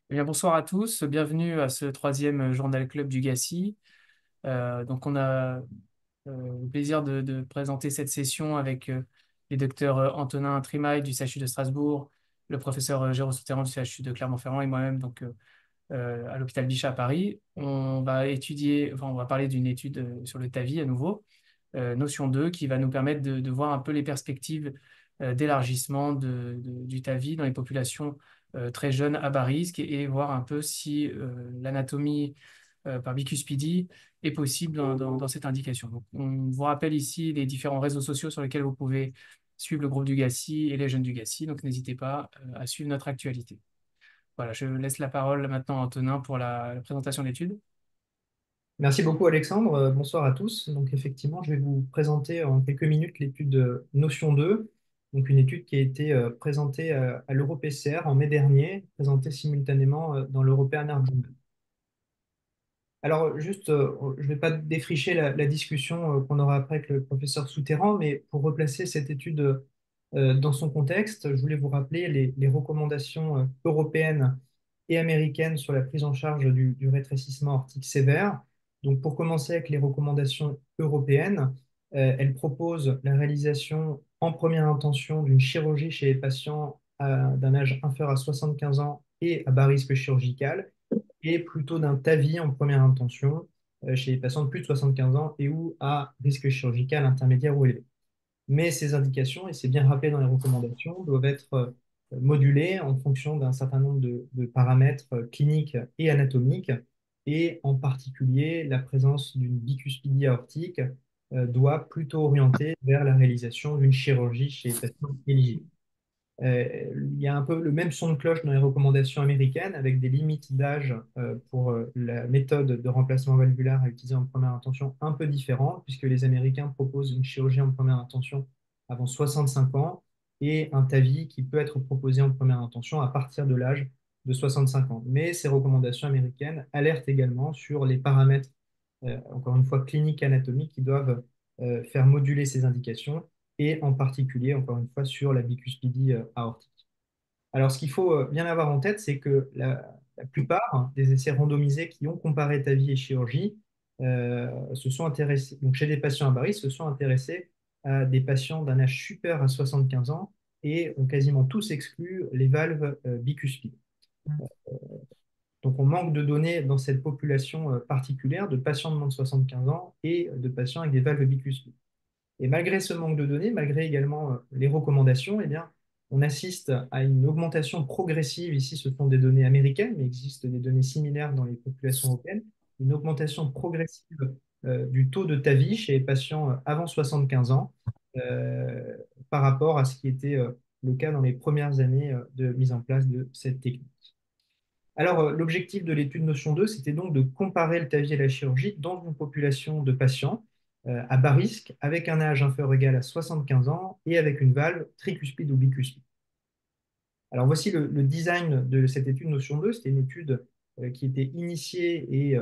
Eh bien, bonsoir à tous, bienvenue à ce troisième Journal Club du GACI. Donc, on a le plaisir de présenter cette session avec les docteurs Antonin Trimaille du CHU de Strasbourg, le professeur Jérôme Souterrain du CHU de Clermont-Ferrand et moi-même à l'hôpital Bichat à Paris. On va parler d'une étude sur le TAVI à nouveau, notion 2, qui va nous permettre de voir un peu les perspectives d'élargissement du TAVI dans les populations très jeunes à bas risque et voir un peu si l'anatomie par bicuspidie est possible dans cette indication. Donc, on vous rappelle ici les différents réseaux sociaux sur lesquels vous pouvez suivre le groupe du GACI et les jeunes du GACI, donc n'hésitez pas à suivre notre actualité. Voilà, je laisse la parole maintenant à Antonin pour la présentation de l'étude. Merci beaucoup Alexandre. Bonsoir à tous. Donc effectivement, je vais vous présenter en quelques minutes l'étude Notion 2, donc une étude qui a été présentée à l'EuroPCR en mai dernier, présentée simultanément dans l'European Heart Journal. Alors juste, je ne vais pas défricher la discussion qu'on aura après avec le professeur Souterrain, mais pour replacer cette étude dans son contexte, je voulais vous rappeler les recommandations européennes et américaines sur la prise en charge du rétrécissement aortique sévère. Donc, pour commencer avec les recommandations européennes, elles proposent la réalisation en première intention d'une chirurgie chez les patients d'un âge inférieur à 75 ans et à bas risque chirurgical, et plutôt d'un TAVI en première intention chez les patients de plus de 75 ans et ou à risque chirurgical intermédiaire ou élevé. Mais ces indications, et c'est bien rappelé dans les recommandations, doivent être modulées en fonction d'un certain nombre de paramètres cliniques et anatomiques, et en particulier la présence d'une bicuspidie aortique doit plutôt orienter vers la réalisation d'une chirurgie chez les patients éligibles. Il y a un peu le même son de cloche dans les recommandations américaines, avec des limites d'âge pour la méthode de remplacement valvulaire à utiliser en première intention un peu différentes, puisque les Américains proposent une chirurgie en première intention avant 65 ans et un TAVI qui peut être proposé en première intention à partir de l'âge de 65 ans. Mais ces recommandations américaines alertent également sur les paramètres, encore une fois, cliniques et anatomiques qui doivent faire moduler ces indications, et en particulier, encore une fois, sur la bicuspidie aortique. Alors, ce qu'il faut bien avoir en tête, c'est que la plupart des essais randomisés qui ont comparé TAVI et chirurgie se sont intéressés, donc chez des patients à bas risque, se sont intéressés à des patients d'un âge supérieur à 75 ans et ont quasiment tous exclu les valves bicuspides. Donc, on manque de données dans cette population particulière de patients de moins de 75 ans et de patients avec des valves bicuspides. Et malgré ce manque de données, malgré également les recommandations, eh bien, on assiste à une augmentation progressive. Ici, ce sont des données américaines, mais il existe des données similaires dans les populations européennes. Une augmentation progressive du taux de TAVI chez les patients avant 75 ans euh, par rapport à ce qui était le cas dans les premières années de mise en place de cette technique. Alors, l'objectif de l'étude Notion 2, c'était donc de comparer le TAVI et la chirurgie dans une population de patients à bas risque, avec un âge inférieur ou égal à 75 ans et avec une valve tricuspide ou bicuspide. Alors, voici le design de cette étude Notion 2. C'était une étude qui était initiée et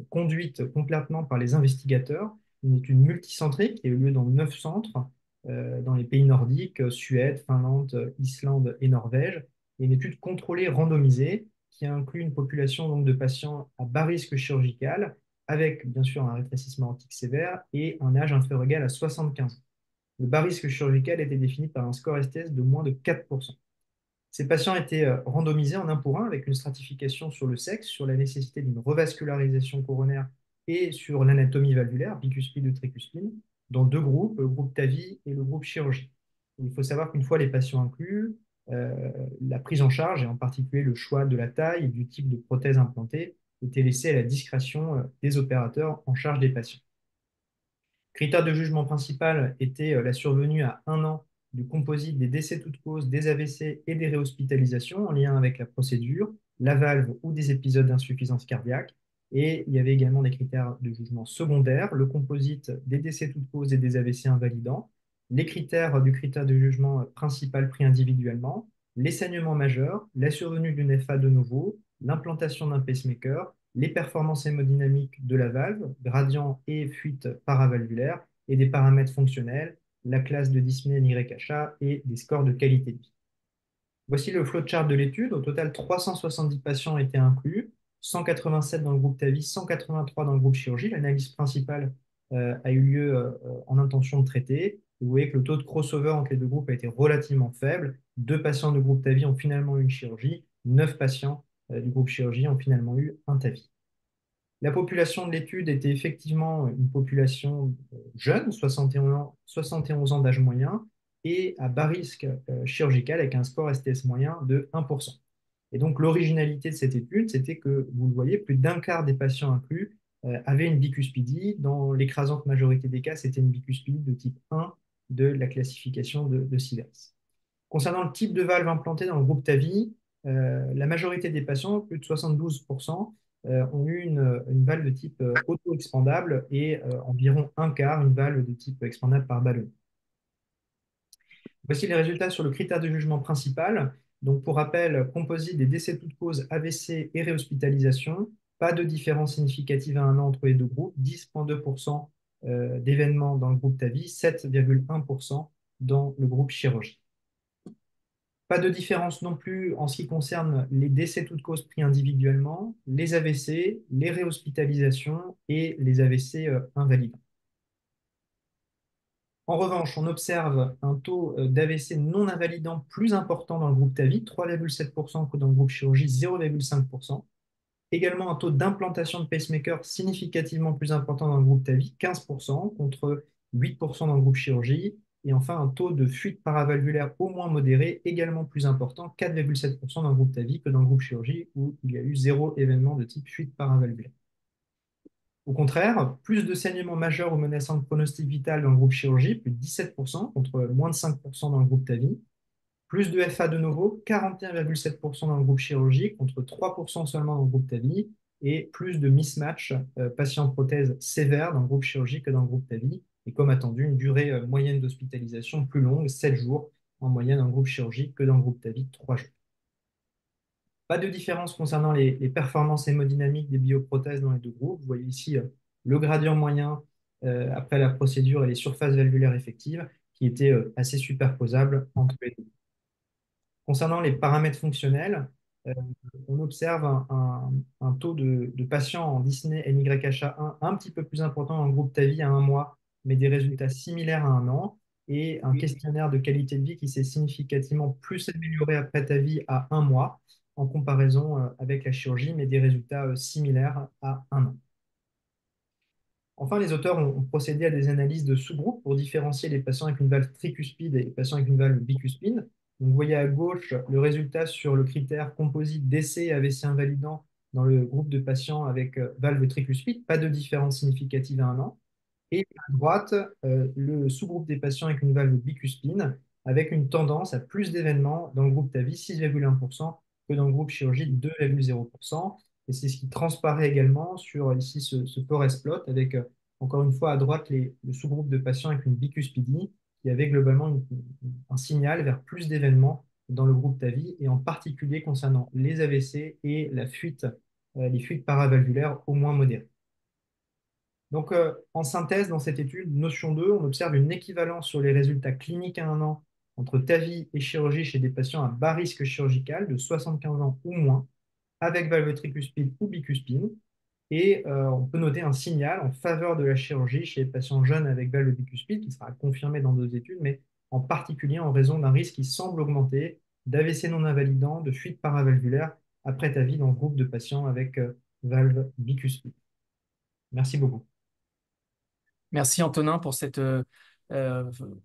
conduite complètement par les investigateurs, une étude multicentrique qui a eu lieu dans 9 centres dans les pays nordiques, Suède, Finlande, Islande et Norvège, et une étude contrôlée randomisée qui inclut une population donc, de patients à bas risque chirurgical, avec bien sûr un rétrécissement aortique sévère et un âge inférieur ou égal à 75 ans. Le bas risque chirurgical était défini par un score STS de moins de 4%. Ces patients étaient randomisés en un pour un avec une stratification sur le sexe, sur la nécessité d'une revascularisation coronaire et sur l'anatomie valvulaire, bicuspide ou tricuspide, dans deux groupes, le groupe TAVI et le groupe chirurgie. Il faut savoir qu'une fois les patients inclus, la prise en charge, et en particulier le choix de la taille et du type de prothèse implantée, était laissé à la discrétion des opérateurs en charge des patients. Critère de jugement principal était la survenue à 1 an du composite des décès toutes causes, des AVC et des réhospitalisations en lien avec la procédure, la valve ou des épisodes d'insuffisance cardiaque. Et il y avait également des critères de jugement secondaires, le composite des décès toutes causes et des AVC invalidants, les critères du critère de jugement principal pris individuellement, les saignements majeurs, la survenue d'une FA de nouveau, l'implantation d'un pacemaker, les performances hémodynamiques de la valve, gradient et fuite paravalvulaire, et des paramètres fonctionnels, la classe de dyspnée NYHA et des scores de qualité de vie. Voici le flowchart de l'étude. Au total, 370 patients étaient inclus, 187 dans le groupe TAVI, 183 dans le groupe chirurgie. L'analyse principale a eu lieu en intention de traiter. Vous voyez que le taux de crossover entre les deux groupes a été relativement faible. Deux patients du groupe TAVI ont finalement eu une chirurgie. 9 patients du groupe chirurgie ont finalement eu un TAVI. La population de l'étude était effectivement une population jeune, 71 ans d'âge moyen, et à bas risque chirurgical avec un score STS moyen de 1%. Et donc l'originalité de cette étude, c'était que, vous le voyez, plus d'un quart des patients inclus avaient une bicuspidie. Dans l'écrasante majorité des cas, c'était une bicuspidie de type 1 de la classification de Sivers. Concernant le type de valve implantée dans le groupe TAVI, la majorité des patients, plus de 72%, ont eu une valve de type auto-expandable et environ un quart une valve de type expandable par ballon. Voici les résultats sur le critère de jugement principal. Donc, pour rappel, composite des décès toutes causes AVC et réhospitalisation. Pas de différence significative à un an entre les deux groupes. 10,2% d'événements dans le groupe TAVI, 7,1% dans le groupe chirurgie. Pas de différence non plus en ce qui concerne les décès toutes causes pris individuellement, les AVC, les réhospitalisations et les AVC invalidants. En revanche, on observe un taux d'AVC non invalidant plus important dans le groupe TAVI, 3,7% que dans le groupe chirurgie, 0,5%. Également un taux d'implantation de pacemaker significativement plus important dans le groupe TAVI, 15% contre 8% dans le groupe chirurgie. Et enfin, un taux de fuite paravalvulaire au moins modéré, également plus important, 4,7% dans le groupe TAVI que dans le groupe chirurgie, où il y a eu zéro événement de type fuite paravalvulaire. Au contraire, plus de saignements majeurs ou menaçants de pronostic vital dans le groupe chirurgie, plus de 17% contre moins de 5% dans le groupe TAVI. Plus de FA de novo, 41,7% dans le groupe chirurgie contre 3% seulement dans le groupe TAVI. Et plus de mismatch patient prothèse sévère dans le groupe chirurgie que dans le groupe TAVI. Et comme attendu, une durée moyenne d'hospitalisation plus longue, 7 jours en moyenne dans le groupe chirurgie que dans le groupe TAVI, 3 jours. Pas de différence concernant les performances hémodynamiques des bioprothèses dans les deux groupes. Vous voyez ici le gradient moyen après la procédure et les surfaces valvulaires effectives qui étaient assez superposables entre les deux. Concernant les paramètres fonctionnels, euh, on observe un taux de patients en Disney NYHA1 un petit peu plus important dans le groupe TAVI à un mois, mais des résultats similaires à un an, et un questionnaire de qualité de vie qui s'est significativement plus amélioré après TAVI à un mois, en comparaison avec la chirurgie, mais des résultats similaires à un an. Enfin, les auteurs ont procédé à des analyses de sous-groupes pour différencier les patients avec une valve tricuspide et les patients avec une valve bicuspide. Donc, vous voyez à gauche le résultat sur le critère composite décès et AVC invalidant dans le groupe de patients avec valve tricuspide, pas de différence significative à un an. Et à droite, le sous-groupe des patients avec une valve bicuspine, avec une tendance à plus d'événements dans le groupe TAVI, 6,1%, que dans le groupe chirurgie, 2,0%. Et c'est ce qui transparaît également sur ici ce forest plot, avec encore une fois à droite le sous-groupe de patients avec une bicuspidie, qui avait globalement un signal vers plus d'événements dans le groupe TAVI, et en particulier concernant les AVC et la fuite, les fuites paravalvulaires au moins modérées. Donc, en synthèse, dans cette étude, notion 2, on observe une équivalence sur les résultats cliniques à un an entre TAVI et chirurgie chez des patients à bas risque chirurgical de 75 ans ou moins, avec valve tricuspide ou bicuspide. Et on peut noter un signal en faveur de la chirurgie chez les patients jeunes avec valve bicuspide, qui sera confirmé dans d'autres études, mais en particulier en raison d'un risque qui semble augmenter d'AVC non invalidant, de fuite paravalvulaire après TAVI dans le groupe de patients avec valve bicuspide. Merci beaucoup. Merci Antonin pour cette euh,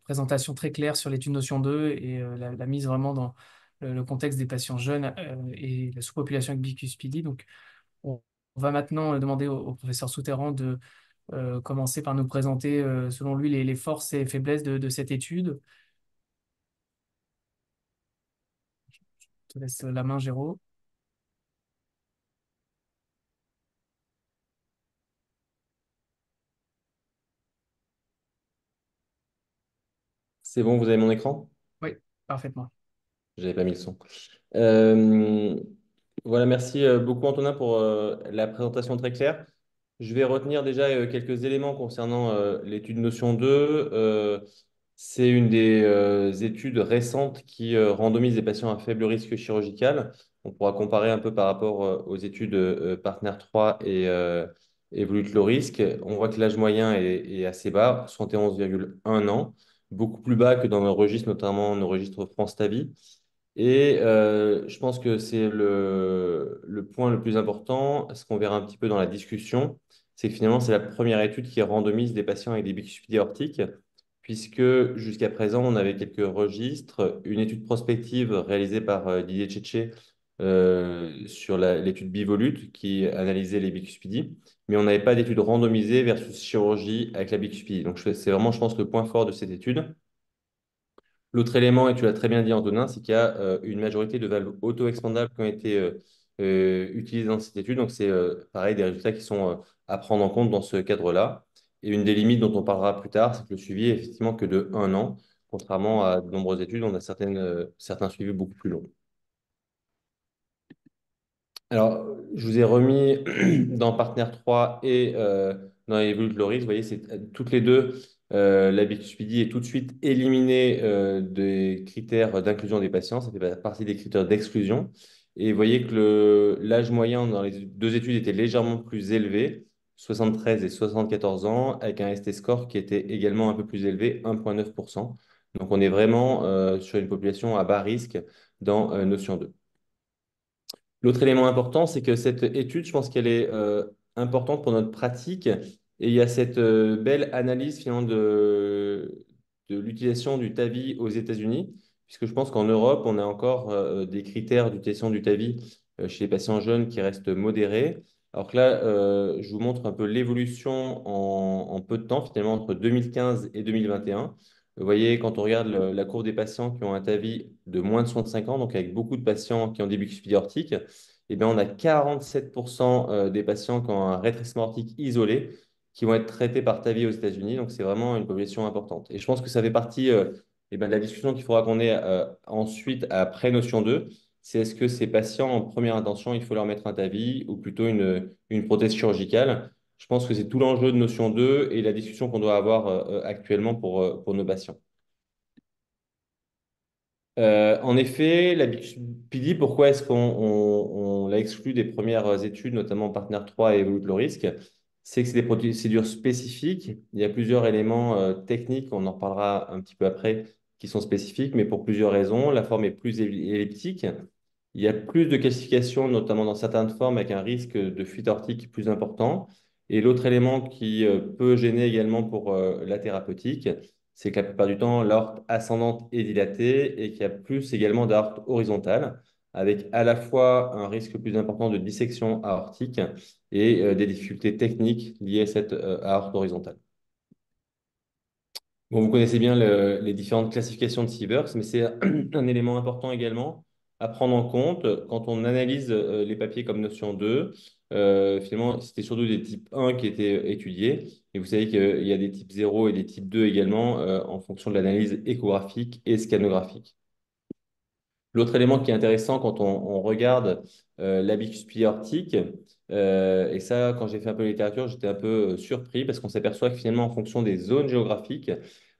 présentation très claire sur l'étude notion 2 et la mise vraiment dans le contexte des patients jeunes et la sous-population avec bicuspidie. Donc, on va maintenant demander au professeur Souterrand de commencer par nous présenter, selon lui, les forces et faiblesses de cette étude. Je te laisse la main, Géraud. C'est bon, vous avez mon écran? Oui, parfaitement. J'avais pas mis le son. Euh, voilà, merci beaucoup Antonin pour la présentation très claire. Je vais retenir déjà quelques éléments concernant l'étude Notion 2. C'est une des études récentes qui randomise des patients à faible risque chirurgical. On pourra comparer un peu par rapport aux études Partner 3 et Evolute Low Risk. On voit que l'âge moyen est assez bas, 71,1 ans, beaucoup plus bas que dans nos registres, notamment nos registres France TAVI. Et je pense que c'est le point le plus important, ce qu'on verra un petit peu dans la discussion, c'est que finalement, c'est la première étude qui randomise des patients avec des bicuspides aortiques, puisque jusqu'à présent, on avait quelques registres, une étude prospective réalisée par Didier Tchetché sur l'étude Bivolute qui analysait les bicuspidies, mais on n'avait pas d'étude randomisée versus chirurgie avec la bicuspidie. Donc, c'est vraiment, je pense, le point fort de cette étude. L'autre élément, et tu l'as très bien dit, Antonin, c'est qu'il y a une majorité de valves auto-expandables qui ont été utilisées dans cette étude. Donc, c'est pareil, des résultats qui sont à prendre en compte dans ce cadre-là. Et une des limites dont on parlera plus tard, c'est que le suivi est effectivement que de 1 an, contrairement à de nombreuses études, on a certains suivis beaucoup plus longs. Alors, je vous ai remis dans Partner 3 et dans Evolute Loris, vous voyez, c'est toutes les deux, la Bixpedi est tout de suite éliminée des critères d'inclusion des patients, ça fait partie des critères d'exclusion. Et vous voyez que l'âge moyen dans les deux études était légèrement plus élevé, 73 et 74 ans, avec un ST-score qui était également un peu plus élevé, 1,9%. Donc, on est vraiment sur une population à bas risque dans Notion 2. L'autre élément important, c'est que cette étude, je pense qu'elle est importante pour notre pratique. Et il y a cette belle analyse finalement de l'utilisation du TAVI aux États-Unis, puisque je pense qu'en Europe, on a encore des critères d'utilisation du TAVI chez les patients jeunes qui restent modérés. Alors que là, je vous montre un peu l'évolution en peu de temps, finalement, entre 2015 et 2021. Vous voyez, quand on regarde la courbe des patients qui ont un TAVI de moins de 65 ans, donc avec beaucoup de patients qui ont des bicuspides aortiques, eh bien, on a 47% des patients qui ont un rétrécissement aortique isolé qui vont être traités par TAVI aux États-Unis. Donc, c'est vraiment une population importante. Et je pense que ça fait partie de la discussion qu'il faudra qu'on ait ensuite après Notion 2. C'est est-ce que ces patients, en première intention, il faut leur mettre un TAVI ou plutôt une prothèse chirurgicale? Je pense que c'est tout l'enjeu de Notion 2 et la discussion qu'on doit avoir actuellement pour nos patients. En effet, la Bixpedi, pourquoi est-ce qu'on l'a exclu des premières études, notamment Partner 3 et Evolute le risque? C'est que c'est des procédures spécifiques. Il y a plusieurs éléments techniques, on en reparlera un petit peu après, qui sont spécifiques, mais pour plusieurs raisons. La forme est plus elliptique. Il y a plus de calcification, notamment dans certaines formes, avec un risque de fuite aortique plus important. Et l'autre élément qui peut gêner également pour la thérapeutique, c'est que la plupart du temps, l'aorte ascendante est dilatée et qu'il y a plus également d'aorte horizontale, avec à la fois un risque plus important de dissection aortique et des difficultés techniques liées à cette aorte horizontale. Bon, vous connaissez bien les différentes classifications de Sievers, mais c'est un élément important également à prendre en compte quand on analyse les papiers comme Notion 2. Finalement, c'était surtout des types 1 qui étaient étudiés. Et vous savez qu'il y a des types 0 et des types 2 également en fonction de l'analyse échographique et scanographique. L'autre élément qui est intéressant quand on regarde la bicuspide aortique, et ça, quand j'ai fait un peu la littérature, j'étais un peu surpris parce qu'on s'aperçoit que finalement, en fonction des zones géographiques,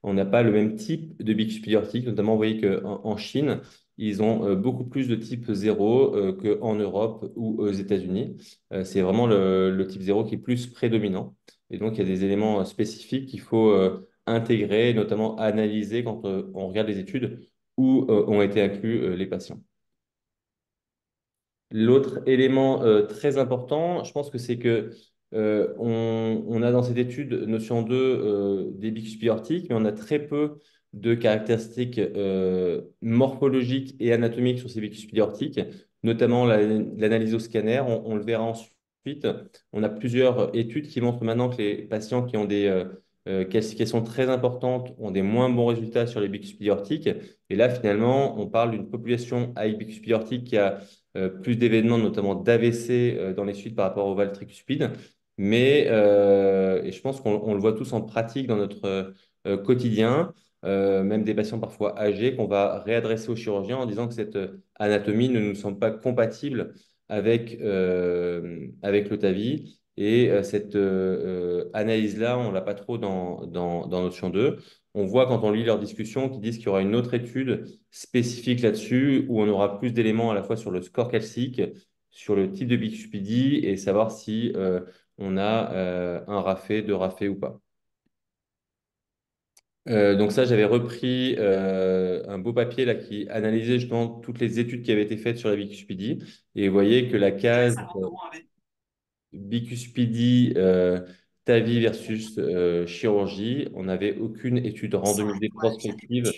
on n'a pas le même type de bicuspide aortique. Notamment, vous voyez qu'en Chine, ils ont beaucoup plus de type 0 qu'en Europe ou aux États-Unis. C'est vraiment le type 0 qui est plus prédominant. Et donc, il y a des éléments spécifiques qu'il faut intégrer, notamment analyser quand on regarde les études où ont été inclus les patients. L'autre élément très important, je pense que c'est que on a dans cette étude notion 2 des bicuspides aortiques, mais on a très peu de caractéristiques morphologiques et anatomiques sur ces bicuspides aortiques, notamment l'analyse au scanner. On le verra ensuite. On a plusieurs études qui montrent maintenant que les patients qui ont des calcifications très importantes ont des moins bons résultats sur les bicuspides aortiques. Et là, finalement, on parle d'une population avec bicuspide aortique qui a plus d'événements, notamment d'AVC dans les suites par rapport au valve tricuspide. Mais et je pense qu'on le voit tous en pratique dans notre quotidien, même des patients parfois âgés, qu'on va réadresser au chirurgien en disant que cette anatomie ne nous semble pas compatible avec le TAVI. Et cette analyse-là, on ne l'a pas trop dans Notion 2. On voit quand on lit leurs discussions qu'ils disent qu'il y aura une autre étude spécifique là-dessus où on aura plus d'éléments à la fois sur le score calcique, sur le type de bixpédie et savoir si on a un rafé, deux rafés ou pas. Donc ça, j'avais repris un beau papier là qui analysait justement toutes les études qui avaient été faites sur la bicuspidie. Et vous voyez que la case bicuspidie, TAVI versus chirurgie, on n'avait aucune étude randomisée prospective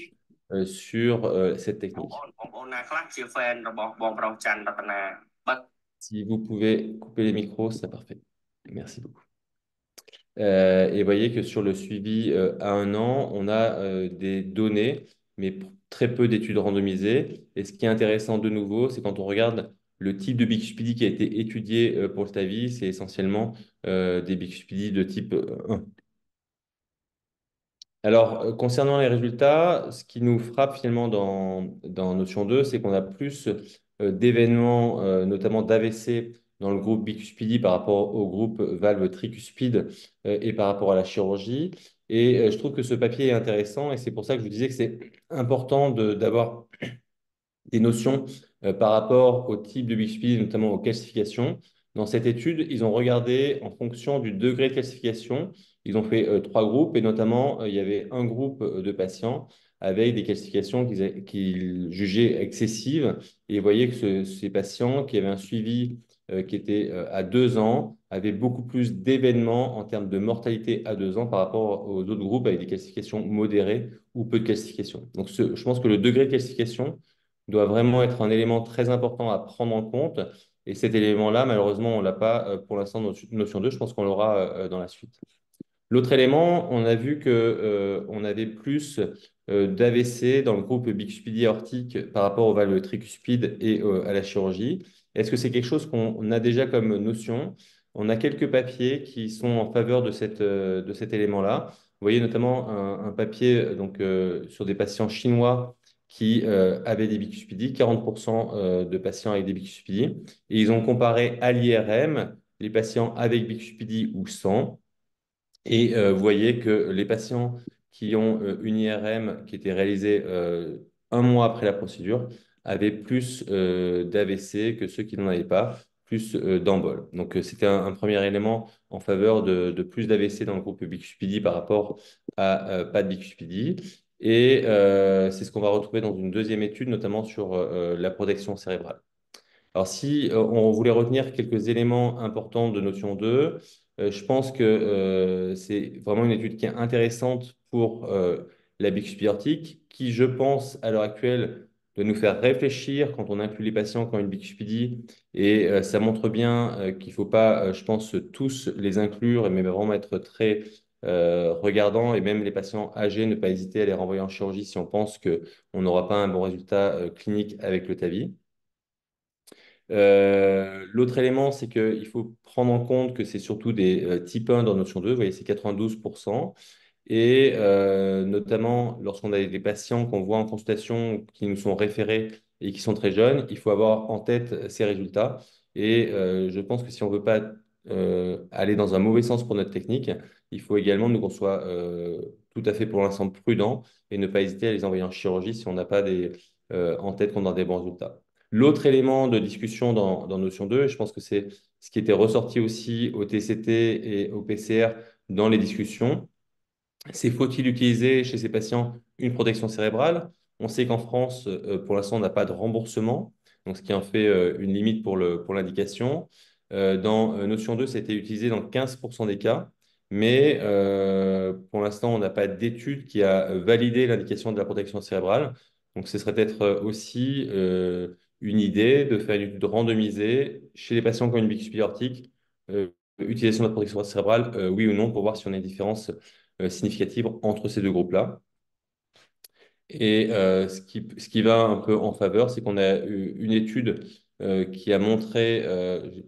sur cette technique. Si vous pouvez couper les micros, c'est parfait. Merci beaucoup. Et vous voyez que sur le suivi à un an, on a des données, mais très peu d'études randomisées. Et ce qui est intéressant de nouveau, c'est quand on regarde le type de bicuspidie qui a été étudié pour le TAVI, c'est essentiellement des bicuspidies de type 1. Alors, concernant les résultats, ce qui nous frappe finalement dans Notion 2, c'est qu'on a plus d'événements, notamment d'AVC, dans le groupe bicuspidie par rapport au groupe valve tricuspide et par rapport à la chirurgie. Et je trouve que ce papier est intéressant et c'est pour ça que je vous disais que c'est important d'avoir des notions par rapport au type de Bixby, notamment aux calcifications. Dans cette étude, ils ont regardé en fonction du degré de calcification. Ils ont fait trois groupes et notamment, il y avait un groupe de patients avec des calcifications qu'ils jugeaient excessives. Et vous voyez que ces patients qui avaient un suivi qui était à 2 ans avaient beaucoup plus d'événements en termes de mortalité à 2 ans par rapport aux autres groupes avec des calcifications modérées ou peu de calcifications. Donc, je pense que le degré de calcification doit vraiment être un élément très important à prendre en compte. Et cet élément-là, malheureusement, on ne l'a pas pour l'instant dans Notion 2. Je pense qu'on l'aura dans la suite. L'autre élément, on a vu que, on avait plus d'AVC dans le groupe bicuspidie aortique par rapport aux valves tricuspides et à la chirurgie. Est-ce que c'est quelque chose qu'on a déjà comme notion? On a quelques papiers qui sont en faveur de cet élément-là. Vous voyez notamment un papier donc, sur des patients chinois qui avaient des bicuspidies, 40% de patients avec des bicuspidies. Et ils ont comparé à l'IRM les patients avec bicuspidie ou sans. Et vous voyez que les patients qui ont une IRM qui était réalisée un mois après la procédure avaient plus d'AVC que ceux qui n'en avaient pas, plus d'embol. Donc, c'était un premier élément en faveur de plus d'AVC dans le groupe bicuspidie par rapport à pas de bicuspidie. Et c'est ce qu'on va retrouver dans une deuxième étude, notamment sur la protection cérébrale. Alors, si on voulait retenir quelques éléments importants de Notion 2, je pense que c'est vraiment une étude qui est intéressante pour la bixby aortique, qui, je pense, à l'heure actuelle, doit nous faire réfléchir quand on inclut les patients qui ont une bixpidie. Et ça montre bien qu'il ne faut pas, je pense, tous les inclure, mais vraiment être très regardant. Et même les patients âgés, ne pas hésiter à les renvoyer en chirurgie si on pense qu'on n'aura pas un bon résultat clinique avec le TAVI. L'autre élément, c'est qu'il faut prendre en compte que c'est surtout des type 1 dans Notion 2, vous voyez, c'est 92%. Et notamment, lorsqu'on a des patients qu'on voit en consultation qui nous sont référés et qui sont très jeunes, il faut avoir en tête ces résultats. Et je pense que si on ne veut pas aller dans un mauvais sens pour notre technique, il faut également nous qu'on soit tout à fait pour l'instant prudent et ne pas hésiter à les envoyer en chirurgie si on n'a pas en tête qu'on a des bons résultats. L'autre élément de discussion dans Notion 2, et je pense que c'est ce qui était ressorti aussi au TCT et au PCR dans les discussions, c'est faut-il utiliser chez ces patients une protection cérébrale? On sait qu'en France, pour l'instant, on n'a pas de remboursement, donc ce qui en fait une limite pour l'indication. Dans Notion 2, ça a été utilisé dans 15% des cas, mais pour l'instant, on n'a pas d'étude qui a validé l'indication de la protection cérébrale. Donc, ce serait peut-être aussi une idée de faire une étude randomisée chez les patients qui ont une bicuspide aortique, utilisation de la protection cérébrale, oui ou non, pour voir si on a une différence significative entre ces deux groupes-là. Et ce qui va un peu en faveur, c'est qu'on a eu une étude qui a montré,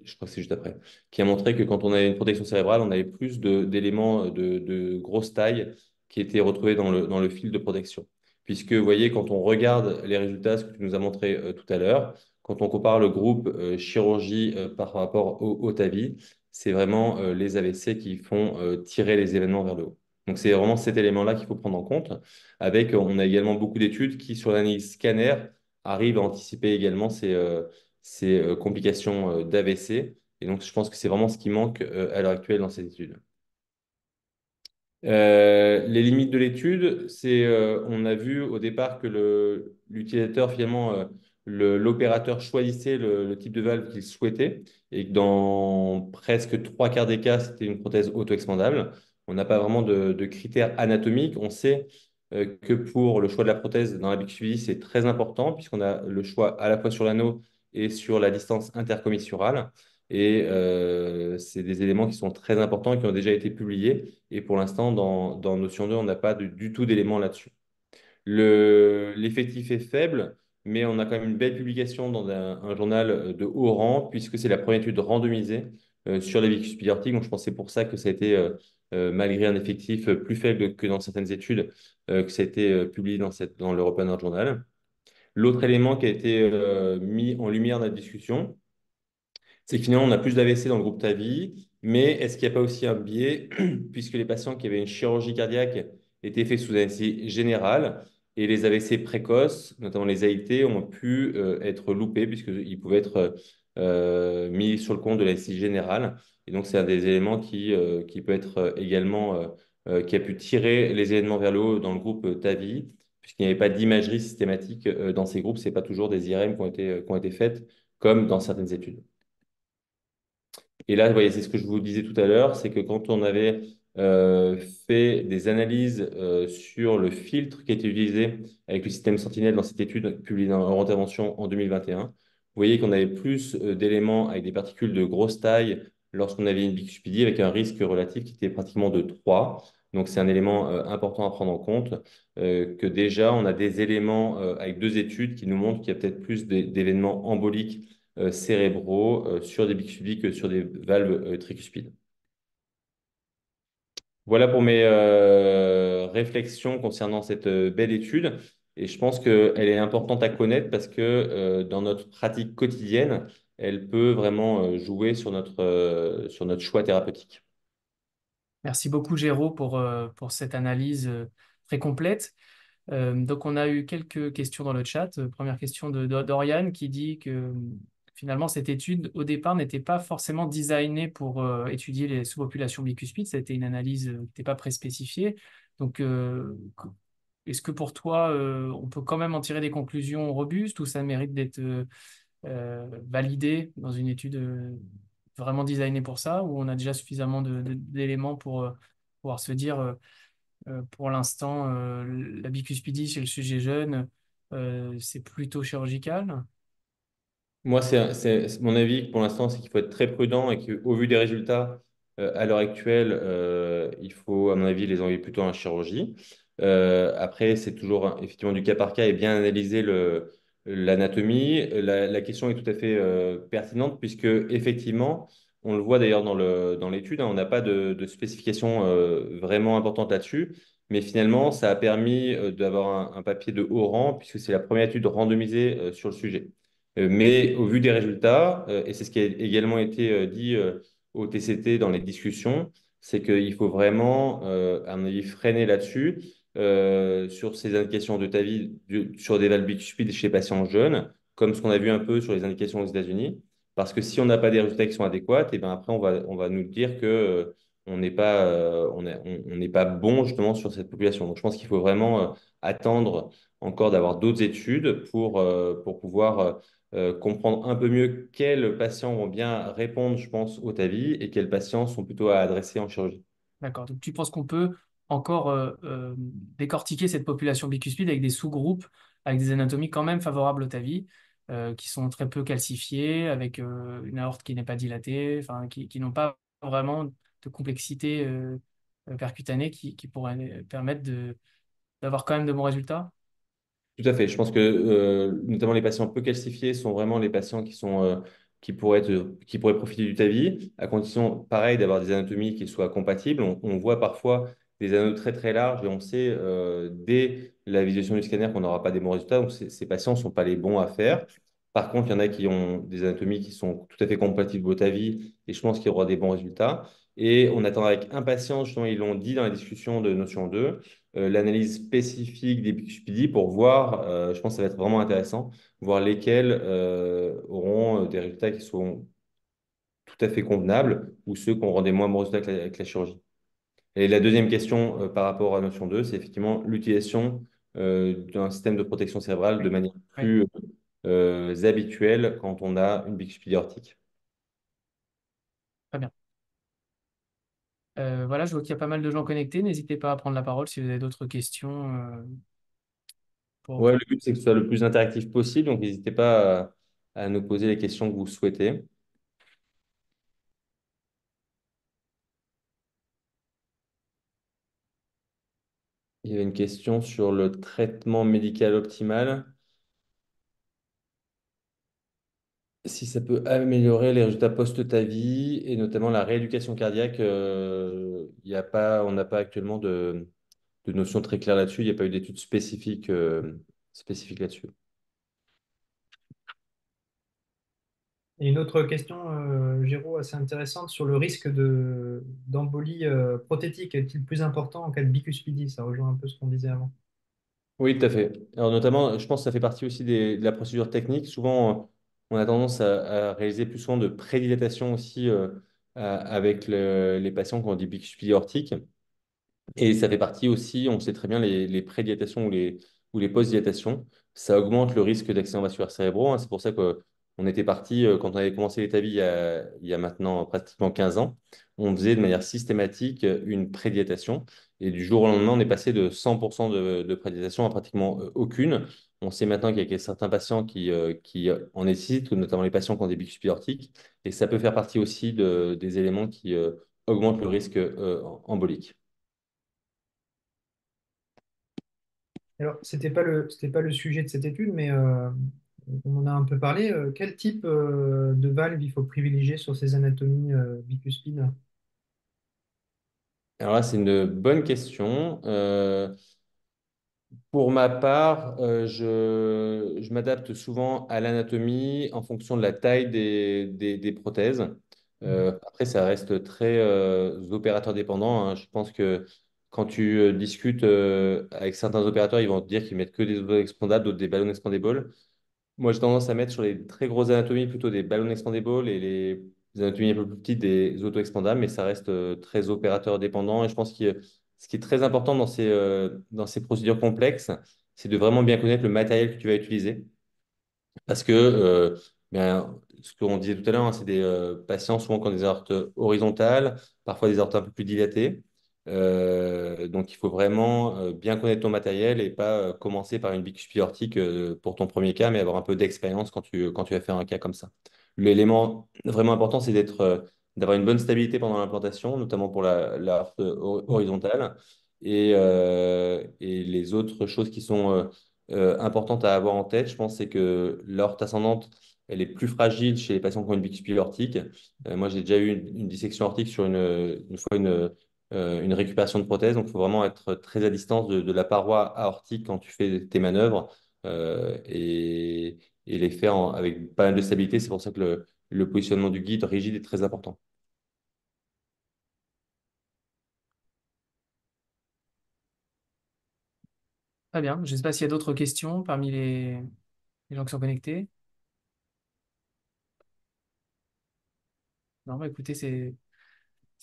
je crois que c'est juste après, qui a montré que quand on avait une protection cérébrale, on avait plus d'éléments de grosse taille qui étaient retrouvés dans le fil de protection. Puisque, vous voyez, quand on regarde les résultats, ce que tu nous as montré tout à l'heure, quand on compare le groupe chirurgie par rapport au TAVI, c'est vraiment les AVC qui font tirer les événements vers le haut. Donc, c'est vraiment cet élément-là qu'il faut prendre en compte. Avec, on a également beaucoup d'études qui, sur l'analyse scanner, arrivent à anticiper également ces complications d'AVC. Et donc, je pense que c'est vraiment ce qui manque à l'heure actuelle dans ces études. Les limites de l'étude, on a vu au départ que l'utilisateur, finalement, l'opérateur choisissait le type de valve qu'il souhaitait et que dans presque trois quarts des cas, c'était une prothèse auto-expandable. On n'a pas vraiment de critères anatomiques. On sait que pour le choix de la prothèse dans la BQI, c'est très important puisqu'on a le choix à la fois sur l'anneau et sur la distance intercommissurale. Et c'est des éléments qui sont très importants et qui ont déjà été publiés. Et pour l'instant, dans Notion 2, on n'a pas du tout d'éléments là-dessus. L'effectif est faible, mais on a quand même une belle publication dans un journal de haut rang, puisque c'est la première étude randomisée sur les bicuspides aortiques. Donc, je pense que c'est pour ça que ça a été, malgré un effectif plus faible que dans certaines études, que ça a été publié dans l'European Heart Journal. L'autre élément qui a été mis en lumière dans la discussion, c'est que finalement, on a plus d'AVC dans le groupe TAVI, mais est-ce qu'il n'y a pas aussi un biais, puisque les patients qui avaient une chirurgie cardiaque étaient faits sous anesthésie générale, et les AVC précoces, notamment les AIT, ont pu être loupés, puisqu'ils pouvaient être mis sur le compte de l'anesthésie générale. Et donc, c'est un des éléments qui peut être également, qui a pu tirer les événements vers le haut dans le groupe TAVI, puisqu'il n'y avait pas d'imagerie systématique dans ces groupes, ce n'est pas toujours des IRM qui ont été faites, comme dans certaines études. Et là, vous voyez, c'est ce que je vous disais tout à l'heure, c'est que quand on avait fait des analyses sur le filtre qui a été utilisé avec le système Sentinel dans cette étude publiée dans Euro Intervention en 2021, vous voyez qu'on avait plus d'éléments avec des particules de grosse taille lorsqu'on avait une bicuspidie avec un risque relatif qui était pratiquement de 3. Donc, c'est un élément important à prendre en compte, que déjà, on a des éléments avec deux études qui nous montrent qu'il y a peut-être plus d'événements emboliques cérébraux sur des bicuspides que sur des valves tricuspides. Voilà pour mes réflexions concernant cette belle étude. Et je pense qu'elle est importante à connaître parce que dans notre pratique quotidienne, elle peut vraiment jouer sur notre choix thérapeutique. Merci beaucoup, Géraud, pour cette analyse très complète. Donc, on a eu quelques questions dans le chat. Première question d'Oriane qui dit que finalement, cette étude, au départ, n'était pas forcément designée pour étudier les sous-populations bicuspides. Ça a été une analyse qui n'était pas préspécifiée. Donc, est-ce que pour toi, on peut quand même en tirer des conclusions robustes ou ça mérite d'être validé dans une étude vraiment designée pour ça, ou on a déjà suffisamment d'éléments pour pouvoir se dire pour l'instant, la bicuspidie chez le sujet jeune, c'est plutôt chirurgical. Moi, mon avis pour l'instant, c'est qu'il faut être très prudent et qu'au vu des résultats à l'heure actuelle, il faut, à mon avis, les envoyer plutôt en chirurgie. Après, c'est toujours effectivement du cas par cas et bien analyser l'anatomie. La question est tout à fait pertinente puisque effectivement, on le voit d'ailleurs dans l'étude, hein, on n'a pas de spécification vraiment importante là-dessus. Mais finalement, ça a permis d'avoir un papier de haut rang puisque c'est la première étude randomisée sur le sujet. Mais au vu des résultats, et c'est ce qui a également été dit au TCT dans les discussions, c'est qu'il faut vraiment, à mon avis, freiner là-dessus, sur ces indications de TAVI, sur des valves bicuspides chez les patients jeunes, comme ce qu'on a vu un peu sur les indications aux États-Unis. Parce que si on n'a pas des résultats qui sont adéquats, et ben après, on va nous dire que on n'est pas, on n'est pas bon justement sur cette population. Donc, je pense qu'il faut vraiment attendre encore d'avoir d'autres études pour pouvoir comprendre un peu mieux quels patients vont bien répondre, je pense, au TAVI et quels patients sont plutôt à adresser en chirurgie. D'accord. Donc, tu penses qu'on peut encore décortiquer cette population bicuspide avec des sous-groupes, avec des anatomies quand même favorables au TAVI, qui sont très peu calcifiées, avec une aorte qui n'est pas dilatée, enfin, qui n'ont pas vraiment de complexité percutanée qui pourrait permettre d'avoir quand même de bons résultats? Tout à fait. Je pense que notamment les patients peu calcifiés sont vraiment les patients qui pourraient profiter du TAVI, à condition, pareil, d'avoir des anatomies qui soient compatibles. On voit parfois des anneaux très très larges et on sait dès la visualisation du scanner qu'on n'aura pas des bons résultats. Donc ces patients ne sont pas les bons à faire. Par contre, il y en a qui ont des anatomies qui sont tout à fait compatibles au TAVI et je pense qu'il y aura des bons résultats. Et on attend avec impatience, justement, ils l'ont dit dans la discussion de Notion 2, l'analyse spécifique des BICUSPIDI pour voir, je pense que ça va être vraiment intéressant, voir lesquels auront des résultats qui sont tout à fait convenables ou ceux qui auront des moins bons résultats avec la chirurgie. Et la deuxième question par rapport à Notion 2, c'est effectivement l'utilisation d'un système de protection cérébrale de Oui, manière oui, plus habituelle quand on a une bicuspide aortique. très bien. Voilà, je vois qu'il y a pas mal de gens connectés. N'hésitez pas à prendre la parole si vous avez d'autres questions. Ouais, le but, c'est que ce soit le plus interactif possible, donc n'hésitez pas à nous poser les questions que vous souhaitez. Il y avait une question sur le traitement médical optimal. Si ça peut améliorer les résultats post-TAVI et notamment la rééducation cardiaque, il y a pas, on n'a pas actuellement de notion très claire là-dessus. Il n'y a pas eu d'études spécifiques là-dessus. Et une autre question, Géraud, assez intéressante sur le risque d'embolie prothétique. Est-il plus important en cas de bicuspidie? Ça rejoint un peu ce qu'on disait avant. Oui, tout à fait. Alors notamment, je pense que ça fait partie aussi de la procédure technique. Souvent, on a tendance à réaliser plus souvent de prédilatation aussi avec les patients qui ont des bicuspides aortiques. Et ça fait partie aussi, on sait très bien, les prédilatations ou les post-dilatations, ça augmente le risque d'accident vasculaire cérébraux, hein. C'est pour ça qu'on était parti, quand on avait commencé l'établi il y a maintenant pratiquement 15 ans, on faisait de manière systématique une prédilatation. Et du jour au lendemain, on est passé de 100% de prédilatation à pratiquement aucune. On sait maintenant qu'il y a certains patients qui en nécessitent, notamment les patients qui ont des bicuspides aortiques. Et ça peut faire partie aussi des éléments qui augmentent le risque embolique. Alors, c'était pas le sujet de cette étude, mais on en a un peu parlé. Quel type de valve il faut privilégier sur ces anatomies bicuspides? Alors là, c'est une bonne question. Pour ma part, je m'adapte souvent à l'anatomie en fonction de la taille des prothèses. Après, ça reste très opérateur dépendant, hein. Je pense que quand tu discutes avec certains opérateurs, ils vont te dire qu'ils mettent que des auto expandables, d'autres des ballons expandables. Moi, j'ai tendance à mettre sur les très grosses anatomies plutôt des ballons expandables et les anatomies un peu plus petites des auto-expandables, mais ça reste très opérateur dépendant. Et je pense que ce qui est très important dans ces procédures complexes, c'est de vraiment bien connaître le matériel que tu vas utiliser. Parce que, ben, ce qu'on disait tout à l'heure, hein, c'est des patients souvent qui ont des aortes horizontales, parfois des aortes un peu plus dilatées. Donc, il faut vraiment bien connaître ton matériel et pas commencer par une bicuspide aortique pour ton premier cas, mais avoir un peu d'expérience quand tu vas faire un cas comme ça. L'élément vraiment important, c'est d'avoir une bonne stabilité pendant l'implantation, notamment pour la aorte horizontale. Et les autres choses qui sont importante à avoir en tête, je pense, c'est que l'aorte ascendante, elle est plus fragile chez les patients qui ont une bicuspide aortique. Moi, j'ai déjà eu une dissection aortique sur une fois une récupération de prothèse. Donc, il faut vraiment être très à distance de la paroi aortique quand tu fais tes manœuvres et les faire avec pas mal de stabilité. C'est pour ça que le positionnement du guide rigide est très important. très bien. Je ne sais pas s'il y a d'autres questions parmi les gens qui sont connectés. Non, bah, écoutez, s'il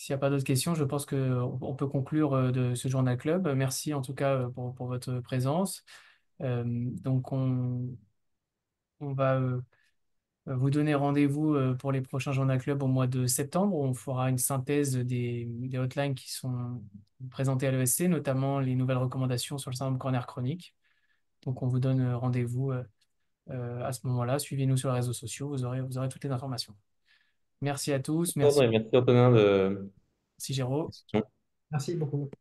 n'y a pas d'autres questions, je pense qu'on peut conclure de ce Journal Club. Merci en tout cas pour votre présence. Donc, on va vous donner rendez-vous pour les prochains Journal Club au mois de septembre, où on fera une synthèse des hotlines qui sont présentées à l'ESC, notamment les nouvelles recommandations sur le syndrome coronaire chronique. Donc, on vous donne rendez-vous à ce moment-là. Suivez-nous sur les réseaux sociaux, vous aurez toutes les informations. Merci à tous, merci, Merci Antonin de merci Géraud. Merci beaucoup.